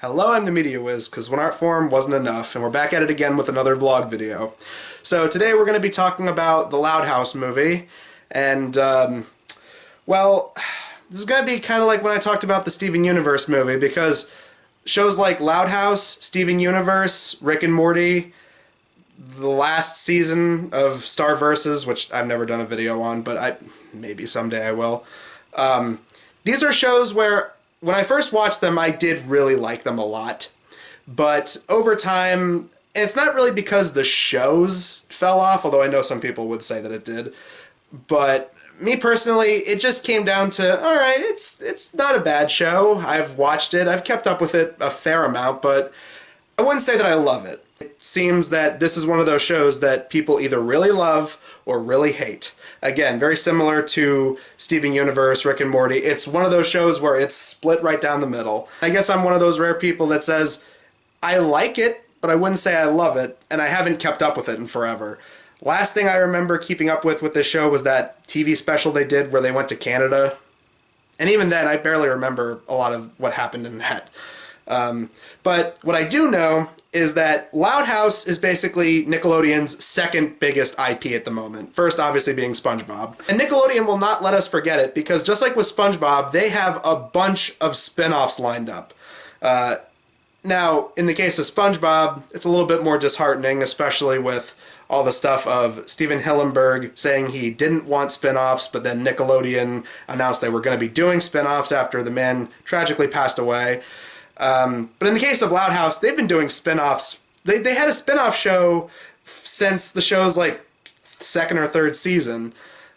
Hello, I'm the Media Wiz, because One Art Form wasn't enough, and we're back at it again with another vlog video. So today we're going to be talking about the Loud House movie, and, well, this is going to be kind of like when I talked about the Steven Universe movie, because shows like Loud House, Steven Universe, Rick and Morty, the last season of Star Versus, which I've never done a video on, but maybe someday I will. These are shows where when I first watched them, I did really like them a lot. But over time, and it's not really because the shows fell off, although I know some people would say that it did. But me personally, it just came down to, alright, it's not a bad show. I've watched it, I've kept up with it a fair amount, but I wouldn't say that I love it. It seems that this is one of those shows that people either really love or really hate. Again, very similar to Steven Universe, Rick and Morty. It's one of those shows where it's split right down the middle. I guess I'm one of those rare people that says, I like it, but I wouldn't say I love it, and I haven't kept up with it in forever. Last thing I remember keeping up with this show was that TV special they did where they went to Canada. And even then, I barely remember a lot of what happened in that. But what I do know is that Loud House is basically Nickelodeon's second biggest IP at the moment. First, obviously, being SpongeBob. And Nickelodeon will not let us forget it, because just like with SpongeBob, they have a bunch of spin-offs lined up. Now, in the case of SpongeBob, it's a little bit more disheartening, especially with all the stuff of Steven Hillenburg saying he didn't want spin-offs, but then Nickelodeon announced they were going to be doing spin-offs after the man tragically passed away. But in the case of Loud House, they've been doing spin-offs. They had a spin-off show since the show's like second or third season.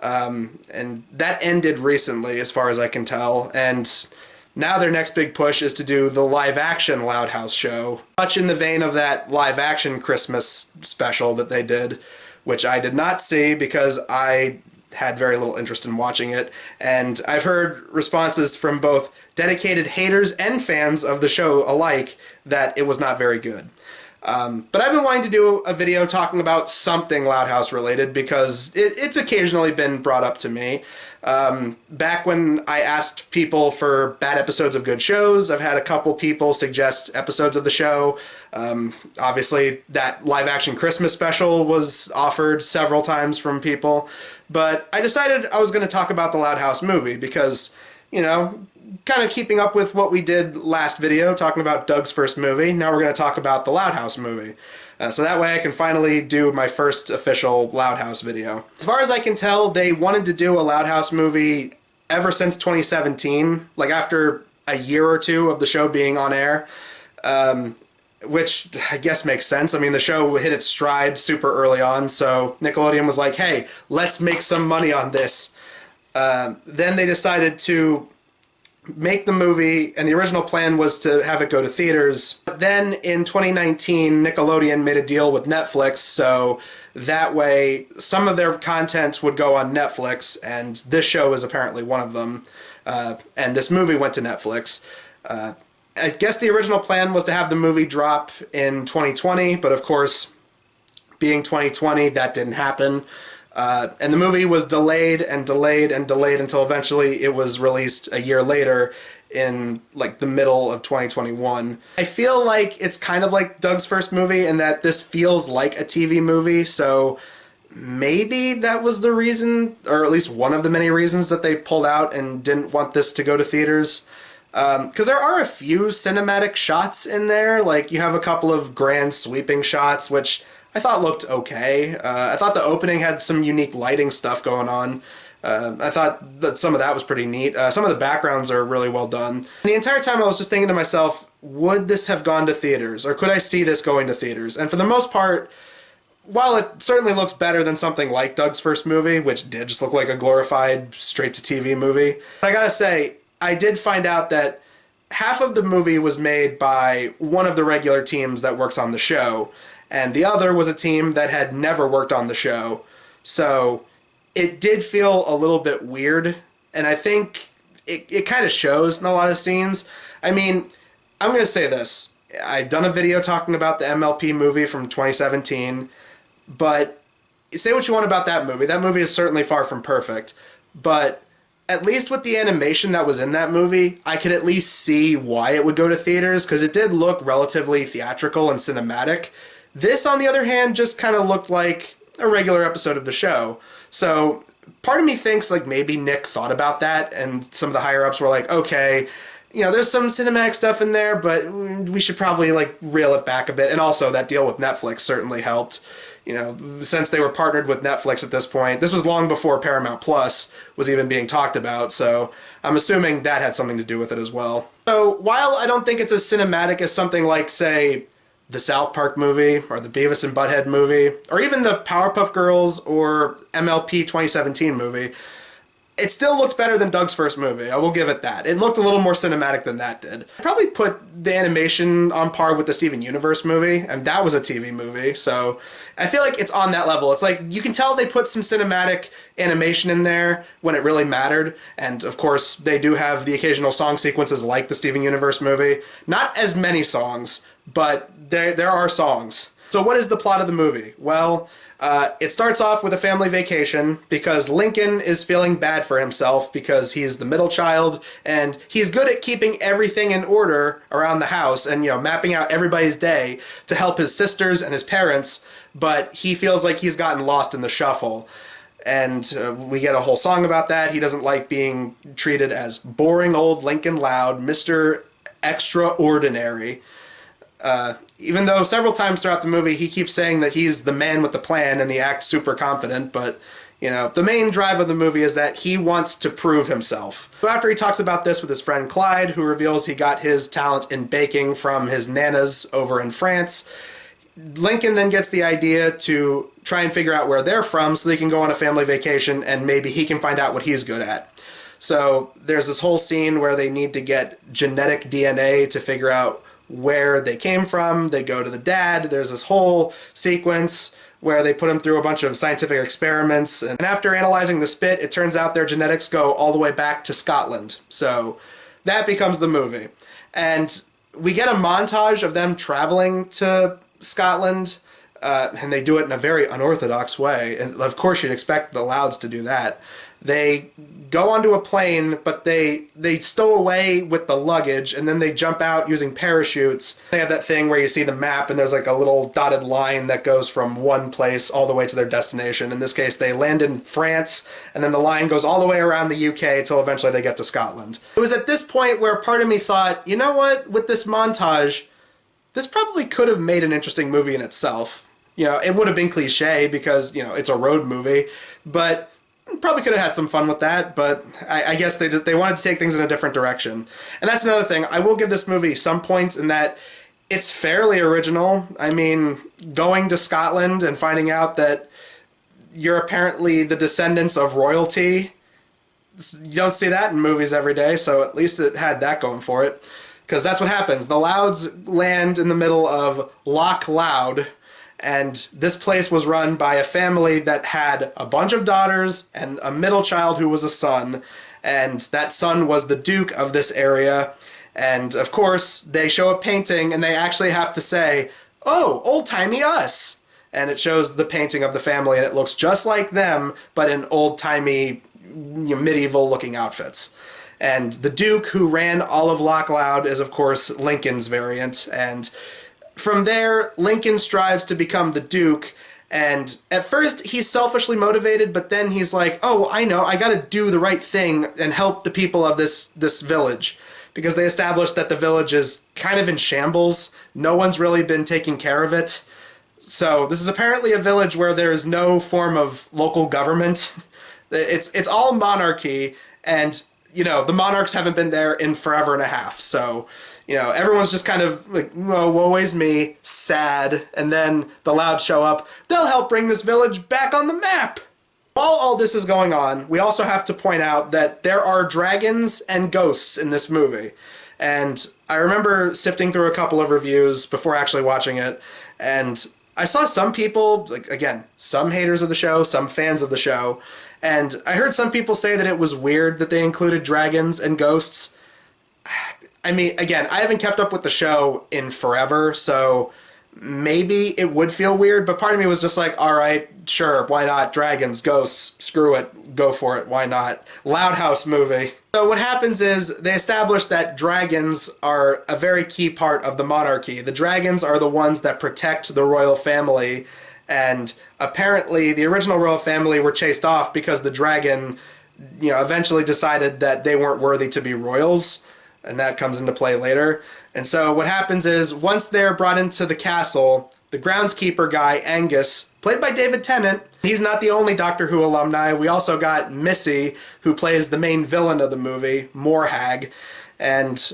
And that ended recently, as far as I can tell. And now their next big push is to do the live-action Loud House show, much in the vein of that live-action Christmas special that they did, which I did not see because I had very little interest in watching it. And I've heard responses from both dedicated haters and fans of the show alike that it was not very good. But I've been wanting to do a video talking about something Loud House related because it's occasionally been brought up to me. Back when I asked people for bad episodes of good shows, I've had a couple people suggest episodes of the show. Obviously, that live-action Christmas special was offered several times from people. But I decided I was going to talk about the Loud House movie because, you know, kind of keeping up with what we did last video, talking about Doug's first movie. Now we're going to talk about the Loud House movie. So that way I can finally do my first official Loud House video. As far as I can tell, they wanted to do a Loud House movie ever since 2017, like after a year or two of the show being on air, which I guess makes sense. I mean, the show hit its stride super early on, so Nickelodeon was like, hey, let's make some money on this. Then they decided to make the movie, and the original plan was to have it go to theaters. But then in 2019, Nickelodeon made a deal with Netflix, so that way some of their content would go on Netflix, and this show is apparently one of them. And this movie went to Netflix. I guess the original plan was to have the movie drop in 2020, but of course, being 2020, that didn't happen. And the movie was delayed and delayed and delayed until eventually it was released a year later in like the middle of 2021. I feel like it's kind of like Doug's first movie in that this feels like a TV movie, so maybe that was the reason, or at least one of the many reasons that they pulled out and didn't want this to go to theaters. Because there are a few cinematic shots in there, like you have a couple of grand sweeping shots, which I thought looked okay. I thought the opening had some unique lighting stuff going on. I thought that some of that was pretty neat. Some of the backgrounds are really well done. And the entire time I was just thinking to myself, would this have gone to theaters? Or could I see this going to theaters? And for the most part, while it certainly looks better than something like Doug's first movie, which did just look like a glorified straight-to-TV movie, I gotta say, I did find out that half of the movie was made by one of the regular teams that works on the show, and the other was a team that had never worked on the show. So it did feel a little bit weird, and I think it kind of shows in a lot of scenes. I mean, I'm going to say this. I've done a video talking about the MLP movie from 2017, but say what you want about that movie. That movie is certainly far from perfect, but at least with the animation that was in that movie, I could at least see why it would go to theaters, because it did look relatively theatrical and cinematic. This, on the other hand, just kind of looked like a regular episode of the show. So part of me thinks like maybe Nick thought about that, and some of the higher ups were like, okay, there's some cinematic stuff in there, but we should probably like reel it back a bit. And also that deal with Netflix certainly helped. Since they were partnered with Netflix at this point, this was long before Paramount Plus was even being talked about, so I'm assuming that had something to do with it as well. So while I don't think it's as cinematic as something like, say, the South Park movie, or the Beavis and Butthead movie, or even the Powerpuff Girls or MLP 2017 movie, it still looked better than Doug's first movie. I will give it that. It looked a little more cinematic than that did. I'd probably put the animation on par with the Steven Universe movie, and that was a TV movie, so I feel like it's on that level. It's like, you can tell they put some cinematic animation in there when it really mattered, and of course, they do have the occasional song sequences like the Steven Universe movie. Not as many songs, but there are songs. So what is the plot of the movie? Well, it starts off with a family vacation because Lincoln is feeling bad for himself because he's the middle child and he's good at keeping everything in order around the house and, mapping out everybody's day to help his sisters and his parents, but he feels like he's gotten lost in the shuffle. And we get a whole song about that. He doesn't like being treated as boring old Lincoln Loud, Mr. Extraordinary. Even though several times throughout the movie he keeps saying that he's the man with the plan and he acts super confident, but, the main drive of the movie is that he wants to prove himself. So after he talks about this with his friend Clyde, who reveals he got his talent in baking from his nanas over in France, Lincoln then gets the idea to try and figure out where they're from so they can go on a family vacation and maybe he can find out what he's good at. So there's this whole scene where they need to get genetic DNA to figure out where they came from. They go to the dad. There's this whole sequence where they put him through a bunch of scientific experiments, and after analyzing the spit, it turns out their genetics go all the way back to Scotland. So that becomes the movie. And we get a montage of them traveling to Scotland, and they do it in a very unorthodox way. And of course you'd expect the Louds to do that. They go onto a plane, but they stow away with the luggage, and then they jump out using parachutes. They have that thing where you see the map, and there's like a little dotted line that goes from one place all the way to their destination. In this case, they land in France, and then the line goes all the way around the UK until eventually they get to Scotland. It was at this point where part of me thought, you know what, with this montage, this probably could have made an interesting movie in itself. It would have been cliche because, it's a road movie, but probably could have had some fun with that, but I guess they wanted to take things in a different direction. And that's another thing. I will give this movie some points in that it's fairly original. I mean, going to Scotland and finding out that you're apparently the descendants of royalty, you don't see that in movies every day, so at least it had that going for it. Because that's what happens. The Louds land in the middle of Loch Loud, and this place was run by a family that had a bunch of daughters and a middle child who was a son, and that son was the Duke of this area. And of course, they show a painting and they actually have to say, "Oh, old-timey us." And it shows the painting of the family and it looks just like them, but in old-timey, medieval-looking outfits. And the Duke who ran all of Loch Loud is of course Lincoln's variant, and from there, Lincoln strives to become the Duke, and at first he's selfishly motivated, but then he's like, oh, I know, I gotta do the right thing and help the people of this village. Because they established that the village is kind of in shambles. No one's really been taking care of it. So this is apparently a village where there is no form of local government. It's all monarchy, and, the monarchs haven't been there in forever and a half, so everyone's just kind of like, oh, woe is me, sad, and then the Louds show up. They'll help bring this village back on the map. While all this is going on, we also have to point out that there are dragons and ghosts in this movie. And I remember sifting through a couple of reviews before actually watching it, and I saw some people, like, again, some haters of the show, some fans of the show, and I heard some people say that it was weird that they included dragons and ghosts. I mean, again, I haven't kept up with the show in forever, so maybe it would feel weird, but part of me was just like, all right, sure, why not? Dragons, ghosts, screw it, go for it, why not? Loud House movie. So what happens is they establish that dragons are a very key part of the monarchy. The dragons are the ones that protect the royal family, and apparently the original royal family were chased off because the dragon, eventually decided that they weren't worthy to be royals, and that comes into play later. And so what happens is, once they're brought into the castle, the groundskeeper guy, Angus, played by David Tennant, he's not the only Doctor Who alumni. We also got Missy, who plays the main villain of the movie, Morhag. And,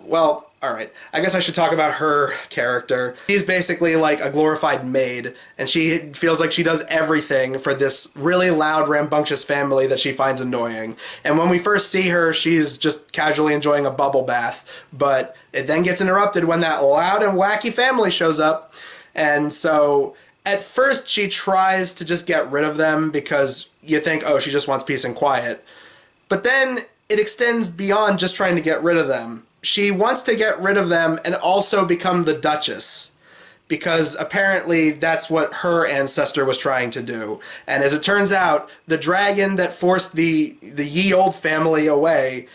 well, alright, I guess I should talk about her character. She's basically like a glorified maid, and she feels like she does everything for this really loud, rambunctious family that she finds annoying. And when we first see her, she's just casually enjoying a bubble bath, but it then gets interrupted when that loud and wacky family shows up. And so, at first she tries to just get rid of them because you think, oh, she just wants peace and quiet. But then it extends beyond just trying to get rid of them. She wants to get rid of them and also become the Duchess, because apparently that's what her ancestor was trying to do. And as it turns out, the dragon that forced the ye old family away,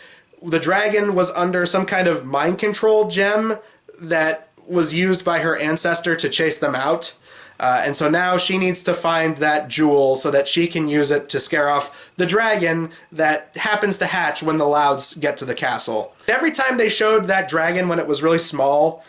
the dragon was under some kind of mind control gem that was used by her ancestor to chase them out. And so now she needs to find that jewel so that she can use it to scare off the dragon that happens to hatch when the Louds get to the castle. Every time they showed that dragon when it was really small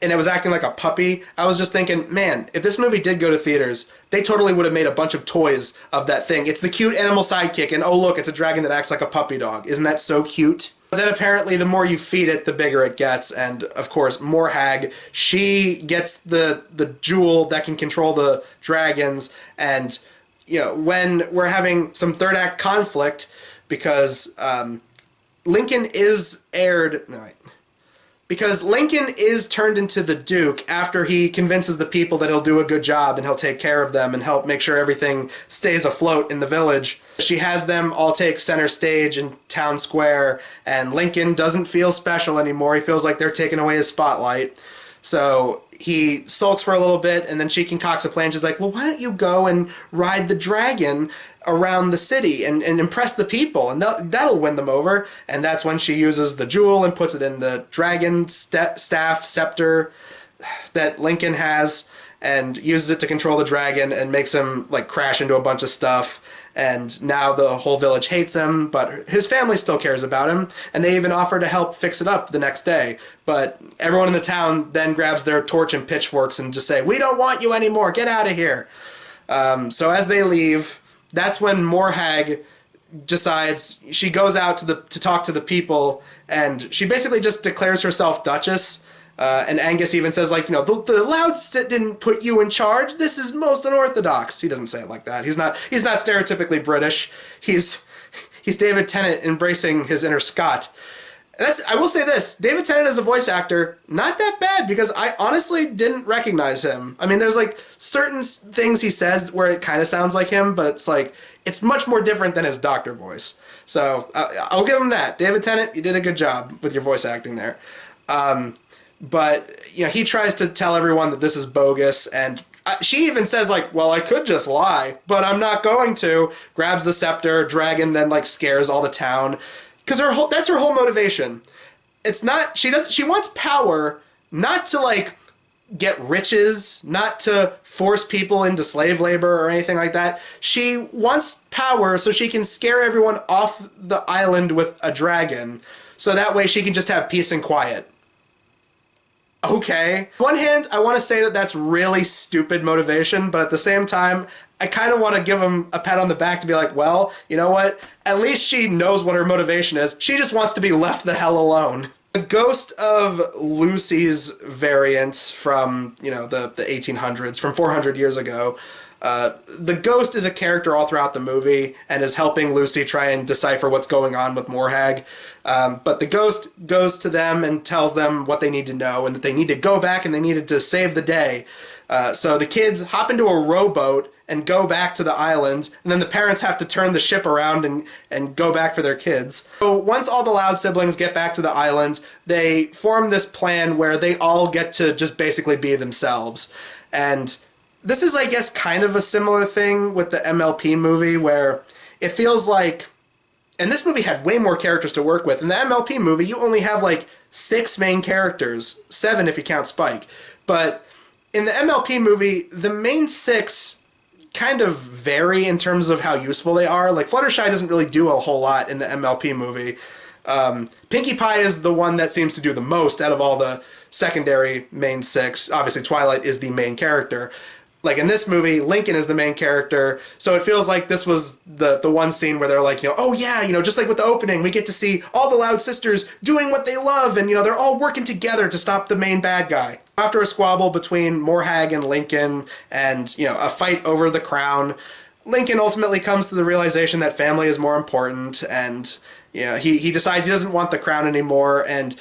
and it was acting like a puppy, I was just thinking, man, if this movie did go to theaters, they totally would have made a bunch of toys of that thing. It's the cute animal sidekick, and oh look, it's a dragon that acts like a puppy dog. Isn't that so cute? But then apparently the more you feed it, the bigger it gets, and of course Morhag, she gets the jewel that can control the dragons, and when we're having some third act conflict, because Lincoln is aired... No, wait. Because Lincoln is turned into the Duke after he convinces the people that he'll do a good job and he'll take care of them and help make sure everything stays afloat in the village. She has them all take center stage in town square, and Lincoln doesn't feel special anymore. He feels like they're taking away his spotlight. So he sulks for a little bit, and then she concocts a plan. She's like, well, why don't you go and ride the dragon around the city and impress the people, and that'll win them over. And that's when she uses the jewel and puts it in the dragon staff scepter that Lincoln has, and uses it to control the dragon and makes him like crash into a bunch of stuff. And now the whole village hates him, but his family still cares about him, and they even offer to help fix it up the next day. But everyone in the town then grabs their torch and pitchforks and just say, we don't want you anymore, get out of here. So as they leave, that's when Morhag decides, she goes out to talk to the people, and she basically just declares herself Duchess. And Angus even says, like, the Louds didn't put you in charge. This is most unorthodox. He doesn't say it like that. He's not stereotypically British. He's David Tennant embracing his inner Scot. I will say this, David Tennant as a voice actor, not that bad, because I honestly didn't recognize him. I mean, there's like certain things he says where it kind of sounds like him, but it's like, it's much more different than his doctor voice. So I'll give him that. David Tennant, you did a good job with your voice acting there. But, he tries to tell everyone that this is bogus, and she even says, like, well, I could just lie, but I'm not going to. Grabs the scepter, dragon then, like, scares all the town. Because that's her whole motivation. It's not, she wants power, not to, like, get riches, not to force people into slave labor or anything like that. She wants power so she can scare everyone off the island with a dragon, so that way she can just have peace and quiet. Okay. On one hand, I want to say that that's really stupid motivation, but at the same time, I kind of want to give him a pat on the back to be like, well, you know what? At least she knows what her motivation is. She just wants to be left the hell alone. The ghost of Lucy's variants from, the 1800s, from 400 years ago, the ghost is a character all throughout the movie and is helping Lucy try and decipher what's going on with Morhag. But the ghost goes to them and tells them what they need to know, and that they need to go back and they needed to save the day. So the kids hop into a rowboat and go back to the island, and then the parents have to turn the ship around and go back for their kids. So once all the Loud siblings get back to the island, they form this plan where they all get to just basically be themselves. And this is, I guess, kind of a similar thing with the MLP movie, where it feels like, and this movie had way more characters to work with. In the MLP movie, you only have like 6 main characters, 7 if you count Spike. But in the MLP movie, the main 6 kind of vary in terms of how useful they are. Like, Fluttershy doesn't really do a whole lot in the MLP movie. Pinkie Pie is the one that seems to do the most out of all the secondary main 6. Obviously, Twilight is the main character. Like, in this movie, Lincoln is the main character, so it feels like this was the one scene where they're like, oh yeah, just like with the opening, we get to see all the Loud sisters doing what they love, and, they're all working together to stop the main bad guy. After a squabble between Morhag and Lincoln, and, a fight over the crown, Lincoln ultimately comes to the realization that family is more important, and, he decides he doesn't want the crown anymore, and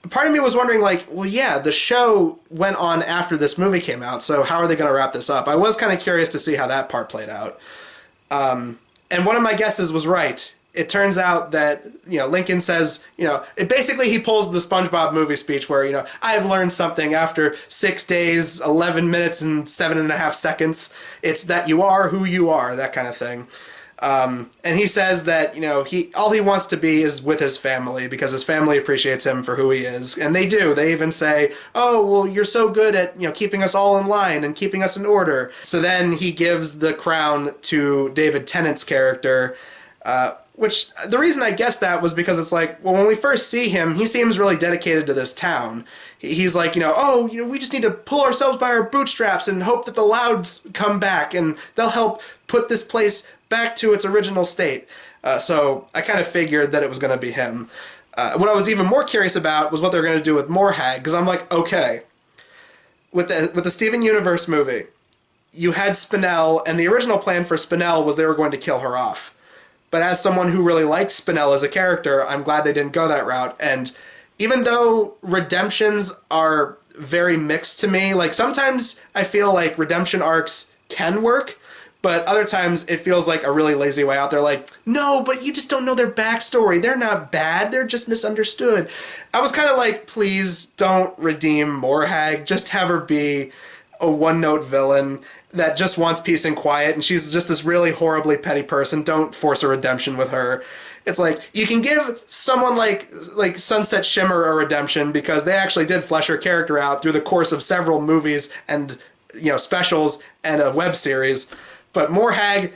part of me was wondering, like, well, yeah, the show went on after this movie came out, so how are they going to wrap this up? I was kind of curious to see how that part played out. And one of my guesses was right. It turns out that, Lincoln says, basically he pulls the SpongeBob movie speech where, I've learned something after 6 days, 11 minutes, and 7.5 seconds. It's that you are who you are, that kind of thing. And he says that, all he wants to be is with his family because his family appreciates him for who he is. And they do. They even say, oh, well, you're so good at, keeping us all in line and keeping us in order. So then he gives the crown to David Tennant's character, which the reason I guessed that was because it's like, well, when we first see him, he seems really dedicated to this town. He's like, we just need to pull ourselves by our bootstraps and hope that the Louds come back and they'll help put this place back to its original state. So I kind of figured that it was going to be him. What I was even more curious about was what they're going to do with Morhag, because I'm like, okay, with the Steven Universe movie, you had Spinell, and the original plan for Spinell was they were going to kill her off. But as someone who really liked Spinell as a character, I'm glad they didn't go that route. And even though redemptions are very mixed to me, like sometimes I feel like redemption arcs can work, but other times it feels like a really lazy way out. They're like, no, but you just don't know their backstory. They're not bad. They're just misunderstood. I was kind of like, please don't redeem Morhag. Just have her be a one-note villain that just wants peace and quiet, and she's just this really horribly petty person. Don't force a redemption with her. It's like, you can give someone like Sunset Shimmer a redemption because they actually did flesh her character out through the course of several movies and, specials and a web series. But Morhag,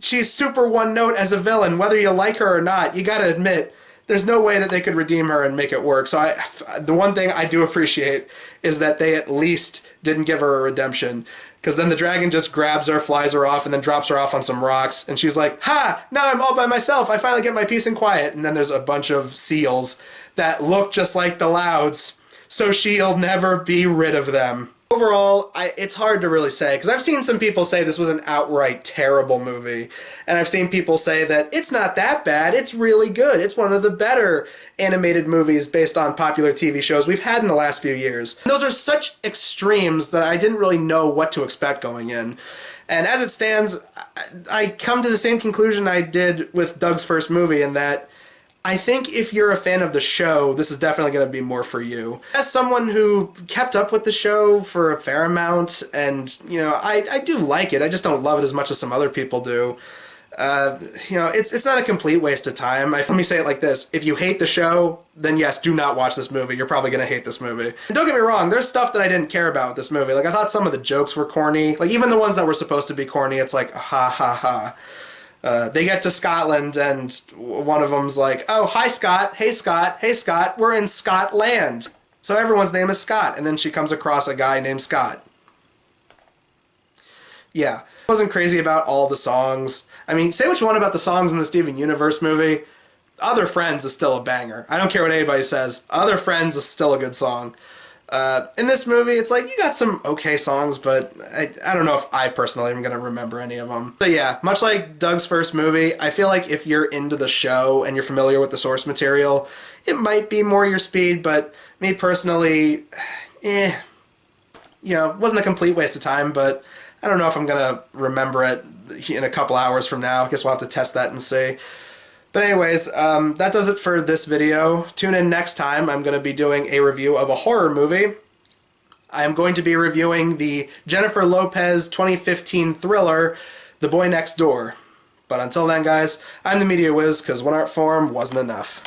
she's super one-note as a villain. Whether you like her or not, you gotta admit, there's no way that they could redeem her and make it work. So the one thing I do appreciate is that they at least didn't give her a redemption. Because then the dragon just grabs her, flies her off, and then drops her off on some rocks. And she's like, ha! Now I'm all by myself. I finally get my peace and quiet. And then there's a bunch of seals that look just like the Louds. So she'll never be rid of them. Overall, it's hard to really say, because I've seen some people say this was an outright terrible movie, and I've seen people say that it's not that bad, it's really good, it's one of the better animated movies based on popular TV shows we've had in the last few years. And those are such extremes that I didn't really know what to expect going in. And as it stands, I come to the same conclusion I did with Doug's first movie, in that I think if you're a fan of the show, this is definitely going to be more for you. As someone who kept up with the show for a fair amount, and, I do like it, I just don't love it as much as some other people do. It's not a complete waste of time. Let me say it like this. If you hate the show, then yes, do not watch this movie. You're probably going to hate this movie. And don't get me wrong, there's stuff that I didn't care about with this movie. Like, I thought some of the jokes were corny. Like, even the ones that were supposed to be corny, it's like, ha ha ha. They get to Scotland, and one of them's like, oh, hi, Scott. Hey, Scott. Hey, Scott. We're in Scotland. So everyone's name is Scott. And then she comes across a guy named Scott. Yeah. I wasn't crazy about all the songs. I mean, say what you want about the songs in the Steven Universe movie. Other Friends is still a banger. I don't care what anybody says. Other Friends is still a good song. In this movie, it's like, you got some okay songs, but I don't know if I personally am going to remember any of them. So yeah, much like Doug's first movie, I feel like if you're into the show and you're familiar with the source material, it might be more your speed, but me personally, it wasn't a complete waste of time, but I don't know if I'm gonna remember it in a couple hours from now. I guess we'll have to test that and see. But anyways, that does it for this video. Tune in next time. I'm going to be doing a review of a horror movie. I am going to be reviewing the Jennifer Lopez 2015 thriller, The Boy Next Door. But until then, guys, I'm the Media Wiz, because one art form wasn't enough.